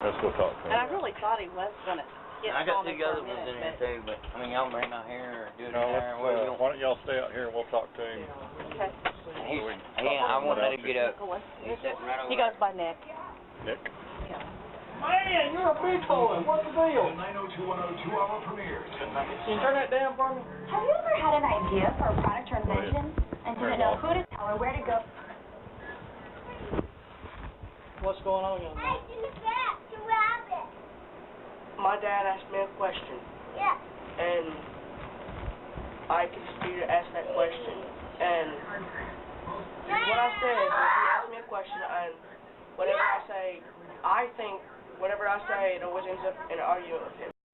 Let's go talk to And I him. really thought he was gonna get I got on it two for a other ones in minute, here too, but I mean, y'all bring out here or do it No, in there. What do you why don't y'all stay out here and we'll talk to him. Okay. I won't let him get up. Go on. He's sitting right over He goes by Nick. Nick? Man, you're a big boy. What's the deal? 90210 2-hour premiere tonight. Can you turn that down for me? Have you ever had an idea for a product or invention and didn't know who to tell or where to go? What's going on, young man? My dad asked me a question. Yeah. And I continue to ask that question. And what I said is, he asked me a question, and whatever I say, I think whatever I say, it always ends up in an argument with him.